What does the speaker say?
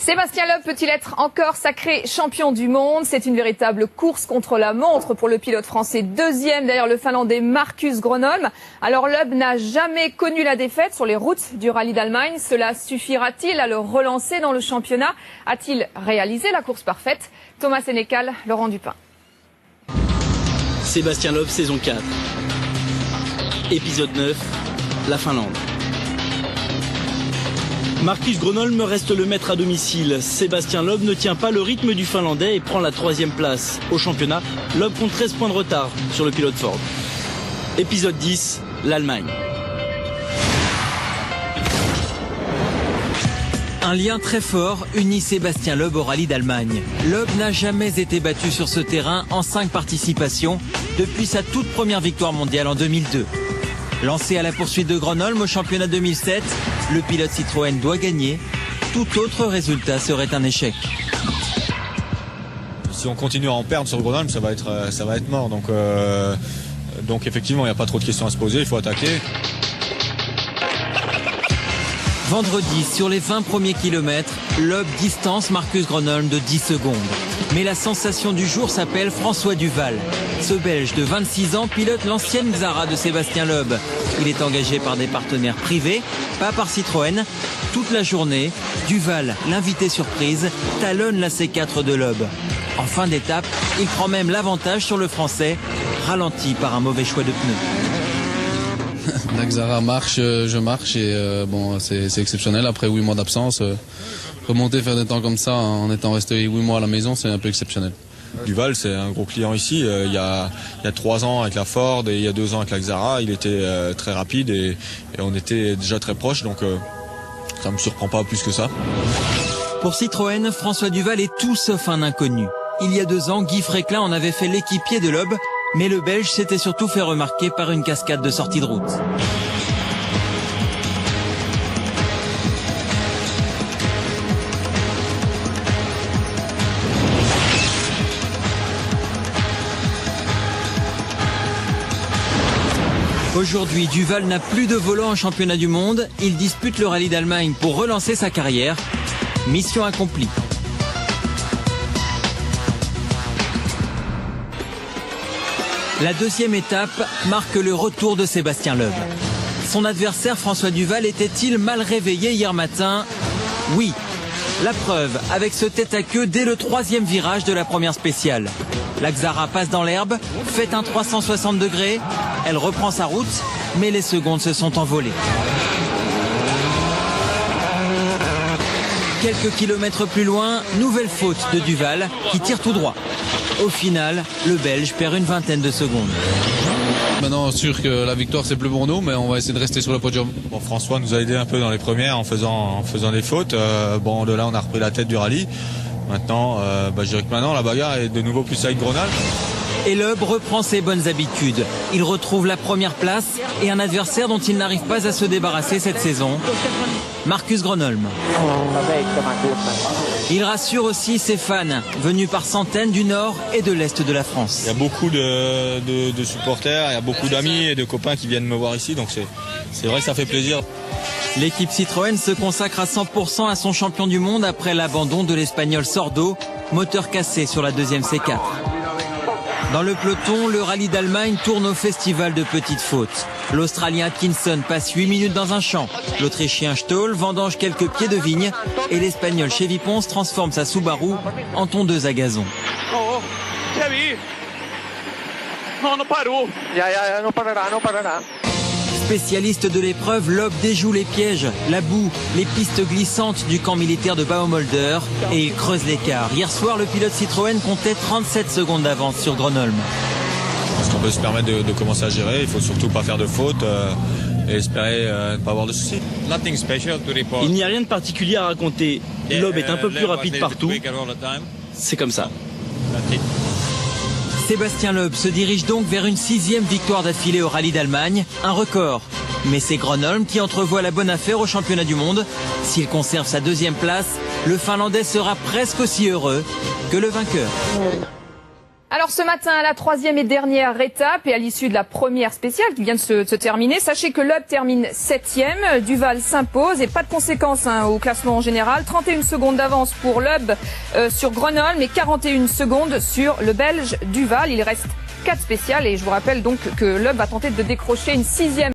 Sébastien Loeb peut-il être encore sacré champion du monde? C'est une véritable course contre la montre pour le pilote français, deuxième derrière le Finlandais Marcus Grönholm. Alors Loeb n'a jamais connu la défaite sur les routes du rallye d'Allemagne. Cela suffira-t-il à le relancer dans le championnat? A-t-il réalisé la course parfaite? Thomas Sénécal, Laurent Dupin. Sébastien Loeb, saison 4. Épisode 9, la Finlande. Marcus Grönholm reste le maître à domicile. Sébastien Loeb ne tient pas le rythme du Finlandais et prend la 3e place. Au championnat, Loeb compte 13 points de retard sur le pilote Ford. Épisode 10, l'Allemagne. Un lien très fort unit Sébastien Loeb au rallye d'Allemagne. Loeb n'a jamais été battu sur ce terrain en 5 participations depuis sa toute première victoire mondiale en 2002. Lancé à la poursuite de Grönholm au championnat 2007, le pilote Citroën doit gagner. Tout autre résultat serait un échec. Si on continue à en perdre sur Grönholm, ça va être mort. Donc effectivement, il n'y a pas trop de questions à se poser, il faut attaquer. Vendredi, sur les 20 premiers kilomètres, Loeb distance Marcus Grönholm de 10 secondes. Mais la sensation du jour s'appelle François Duval. Ce Belge de 26 ans pilote l'ancienne Xara de Sébastien Loeb. Il est engagé par des partenaires privés, pas par Citroën. Toute la journée, Duval, l'invité surprise, talonne la C4 de Loeb. En fin d'étape, il prend même l'avantage sur le Français, ralenti par un mauvais choix de pneus. La Xara marche, je marche et c'est exceptionnel. Après 8 mois d'absence, remonter, faire des temps comme ça en étant resté 8 mois à la maison, c'est un peu exceptionnel. Duval, c'est un gros client ici. Il y a 3 ans avec la Ford et il y a 2 ans avec la Xara, il était très rapide et on était déjà très proches, donc ça me surprend pas plus que ça. Pour Citroën, François Duval est tout sauf un inconnu. Il y a 2 ans, Guy Fréquelin en avait fait l'équipier de Loeb, mais le Belge s'était surtout fait remarquer par une cascade de sortie de route. Aujourd'hui, Duval n'a plus de volant en championnat du monde. Il dispute le rallye d'Allemagne pour relancer sa carrière. Mission accomplie. La 2e étape marque le retour de Sébastien Loeb. Son adversaire François Duval était-il mal réveillé hier matin? Oui. La preuve avec ce tête-à-queue dès le 3e virage de la première spéciale. La Xara passe dans l'herbe, fait un 360 degrés, elle reprend sa route, mais les secondes se sont envolées. Quelques kilomètres plus loin, nouvelle faute de Duval qui tire tout droit. Au final, le Belge perd une vingtaine de secondes. Maintenant, sûr que la victoire c'est plus pour nous, mais on va essayer de rester sur le podium. Bon, François nous a aidé un peu dans les premières en faisant des fautes. De là, on a repris la tête du rallye. Maintenant, je dirais que maintenant la bagarre est de nouveau plus avec Grönholm. Et Loeb reprend ses bonnes habitudes. Il retrouve la première place et un adversaire dont il n'arrive pas à se débarrasser cette saison, Marcus Grönholm. Il rassure aussi ses fans, venus par centaines du nord et de l'est de la France. Il y a beaucoup de supporters, il y a beaucoup d'amis et de copains qui viennent me voir ici, donc c'est vrai que ça fait plaisir. L'équipe Citroën se consacre à 100% à son champion du monde après l'abandon de l'Espagnol Sordo, moteur cassé sur la 2e C4. Dans le peloton, le rallye d'Allemagne tourne au festival de petites fautes. L'Australien Atkinson passe 8 minutes dans un champ. L'Autrichien Stoll vendange quelques pieds de vigne. Et l'Espagnol Chevy Ponce transforme sa Subaru en tondeuse à gazon. Spécialiste de l'épreuve, Loeb déjoue les pièges, la boue, les pistes glissantes du camp militaire de Baumholder et il creuse l'écart. Hier soir, le pilote Citroën comptait 37 secondes d'avance sur Grönholm. Parce qu'on peut se permettre de commencer à gérer, il faut surtout pas faire de fautes et espérer ne pas avoir de soucis. Il n'y a rien de particulier à raconter. Loeb est un peu plus rapide partout. C'est comme ça. Sébastien Loeb se dirige donc vers une 6e victoire d'affilée au rallye d'Allemagne, un record. Mais c'est Grönholm qui entrevoit la bonne affaire au championnat du monde. S'il conserve sa 2e place, le Finlandais sera presque aussi heureux que le vainqueur. Alors ce matin, la troisième et dernière étape et à l'issue de la première spéciale qui vient de se terminer, sachez que Loeb termine 7e, Duval s'impose et pas de conséquences au classement en général. 31 secondes d'avance pour Loeb sur Grenoble et 41 secondes sur le Belge Duval. Il reste 4 spéciales et je vous rappelle donc que Loeb va tenter de décrocher une 6e